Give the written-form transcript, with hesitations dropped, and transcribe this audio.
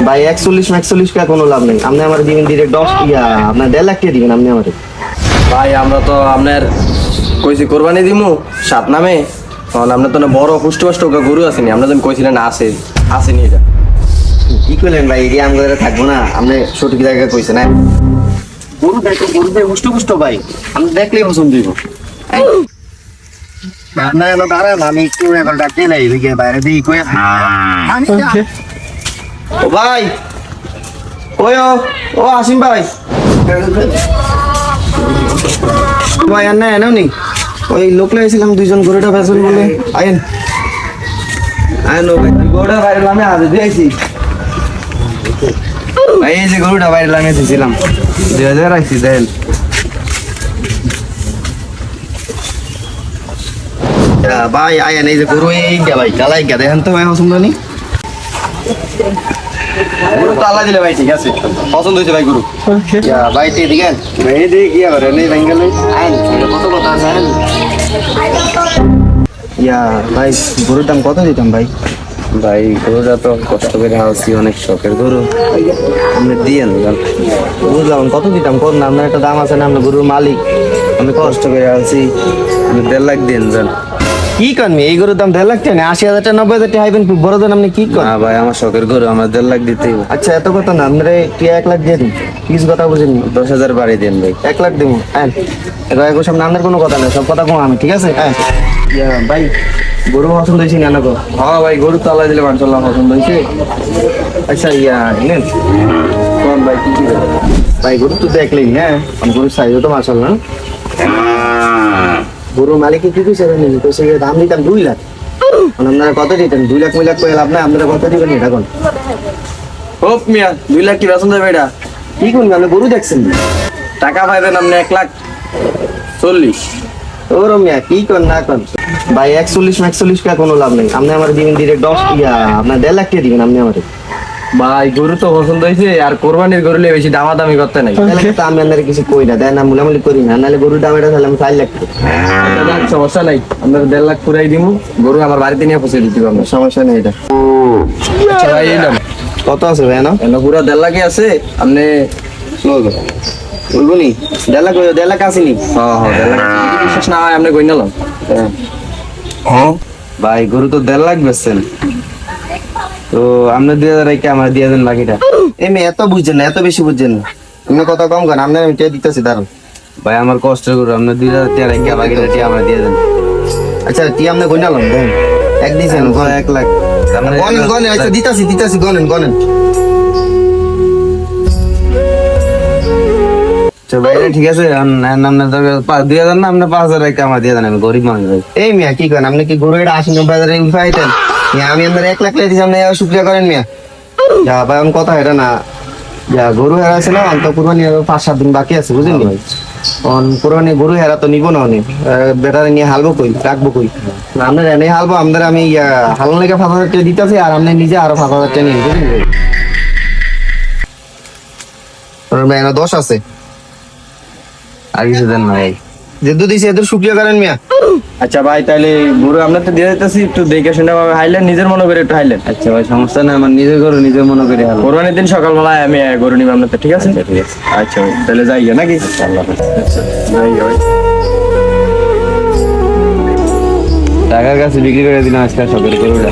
ভাই 41 কা কোনো লাভ নেই, আপনি আমার দিবেন ডিরেক্ট 10 আপনার 1.5 লাখ টাকা দিবেন আপনি আমারে। ভাই আমরা তো আপনার কইছি কোরবানি দিমু 7 নামে, তখন আপনার তো না বড় পুষ্টপুষ্ট গরু আসেনি, আপনার যখন কইছিলেন আসেনি এটা। কি করলেন ভাই, এরিয়া আমাদের থাকবো না, আপনি সঠিক জায়গায় কইছেন। হ্যাঁ গরু দেখো, গরু দিয়ে পুষ্ট ভাই, আমি দেখলেই পছন্দ হইব। না এলো দাঁড়ান, আমি একটু এখন ডাকতে নাই এদিকে বাইরে দিই কই ও ভাই, ওই ও আসিম ভাই, ভাই আর না এনাও নেই, ওই লোক লাগাইছিলাম দুইজন গরুটা বেচুন বলে। আইন আইন গরুটা বাইরে আমি আজ দিয়েছি ভাই, এই যে গরুটা বাইরে লাগাইছিলাম 2000 রাখছি দেন ভাই। আইন এই যে গরু এইটা ভাই কালাই গা দেখেন তো ভাই, পছন্দ নেই গরু তো আল্লাহ দিলে ভাই, ঠিক আছে পছন্দ হয়েছে ভাই গরু। ভাই ঠিক দিকেন এই দিকে কি আবার নেই বেঙ্গলে আইন কত কথা আছে আইন। ভাই গরুর দাম কত দিতাম ভাই? ভাই গরুটা তো কষ্ট করে আনছি, অনেক শখের গরু, আপনি দিয়েন। বুঝলাম, কত দিতাম কোন না, আপনার একটা দাম আছে না, আপনার গরুর মালিক, আমি কষ্ট করে আনছি, আপনি 1.5 লাখ দিন যান। কি করবি এই গরুর দাম 1.5 লাখ টাকা, 80,000 টাকা 90,000 টাকা হাইবেন বড় দেন আপনি কি করেন? না ভাই আমার শখের গরু, আমার 1.5 লাখ দিতেই। আচ্ছা এত কথা না, আপনার কি 1 লাখ দিয়ে দিন, কিছু কথা বুঝেন 10,000 বাড়ি দেন ভাই। 1 লাখ দেবো। হ্যাঁ এবার সামনে আপনার কোনো কথা নেই, সব কথা কম আমি, ঠিক আছে। হ্যাঁ ভাই গরু পছন্দ হয়েছে না গো? হ্যাঁ ভাই গরু তো আল্লাহ দিলে মাশাআল্লাহ পছন্দ হয়েছে। আচ্ছা নেন কোন ভাই কি কি ভাই, গরু তো দেখলেন, হ্যাঁ গরুর সাইজও তো মাশাআল্লাহ। গরুর মালিক কি কইছে জানেন, কইছে দাম দিতাম 2 লাখ, আপনারা কত দিতেন? 2 লাখ কইলে লাভ নাই, আপনারা কত দিবেন এটা কোন? হোপ মিয়া 2 লাখ কি বেতন দেবে এটা? কি করবেন আপনি, গরু দেখছেন টাকা পাইবেন আপনি 1,40,000। ওর মিয়া কি কর না কর ভাই, 41 কা কোনো লাভ নেই, আপনি আমার দিবেন ডিরেক্ট 10 আপনার 1.5 লাখ টাকা দিবেন আপনি আমারে। ভাই গরু তো পছন্দ হয়েছে, আর কোরবানির গরু লিয়ে বেশি দামাদামি করতে নাই। তাহলে তো আমি আপনার কিছু কই না, দেন না মুলামুলি করি না, নাহলে গরুর দাম এটা তাহলে আমি 4 লাখ টাকা। সমস্যা নাই, আপনার 1.5 লাখ পুরাই দিমু, গরু আমার বাড়িতে নিয়ে পৌঁছে দিতে পারবেন, সমস্যা নেই এটা। আচ্ছা ভাই এলাম কত আছে ভাই না? পুরো 1.5 লাখই আছে, আপনি বলবো নি 1.5 লাখ, 1.5 লাখ আসেনি। হ্যাঁ 1.5 লাখ বিশ্বাস না হয় আপনি কই নিলাম। ভাই গরু তো 1.5 লাখ বেচছেন, তো আপনি 2,000 রেখে আমার দিয়ে দেন বাকিটা। এমনি এত বুঝছেন না, এত বেশি বুঝছেন না, আপনি কথা কম করেন, আপনার আমি টিয়া দিতেছি দাঁড়ান। ভাই আমার কষ্টের গরু, আপনি 2,000 টাকা রেখে বাকিটা টিয়া আমার দিয়ে দেন। আচ্ছা টিয়া আপনি গণালাম দেন, এক দিয়েছেন 1 লাখ গনেন গনেন। আচ্ছা দিতাছি গনেন। ভাইরা ঠিক আছে, 2,000 না আপনি 5,000 রেখে আমার দিয়ে দেন, আমি গরিব মানুষ ভাই। এই মিয়া কি করেন আপনি, কি গরু এটা 80-90 হাজারে উঠাইতেন? আমি আপনার 1 লাখ দিয়েছি, আপনি শুক্রিয়া করেন মিয়া। যা ভাই আমার কথা এটা না, যা গরু হেরা আছে না, অন্ত কুরবানি 5-7 দিন বাকি আছে বুঝলেন ভাই। কুরবানি গরু হেরা তো নিব না, অনেক বেটারে নিয়ে হালবো কই, রাখবো কই, আপনার এনে হালবো, আমাদের আমি হালন লেগে 5,000 টাকা দিতেছি, আর আপনি নিজে আরো 5,000 টাকা নিন বুঝলেন ভাই। 10 আছে, আর কিছু দেন না ভাই। যেহেতু দিছি এদের শুক্রিয়া করেন মিয়া। আচ্ছা ভাই তাহলে গরু আপনার তো দিয়ে দিতেছি, একটু দেখে শুনে ভাবে হাইলেন, নিজের মনে করে একটু হাইলেন। আচ্ছা ভাই সমস্যা নাই, আমার নিজের গরু নিজের মনে করে হালবো। কোরবানির দিন সকালবেলায় আমি গরু নিব আপনার, ঠিক আছে? ঠিক আছে আচ্ছা ভাই তাহলে যাই নাকি? আল্লাহ হাফেজ। যাই ভাই, টাকার কাছে বিক্রি করে দিলাম আজকে সকালে গরুটা।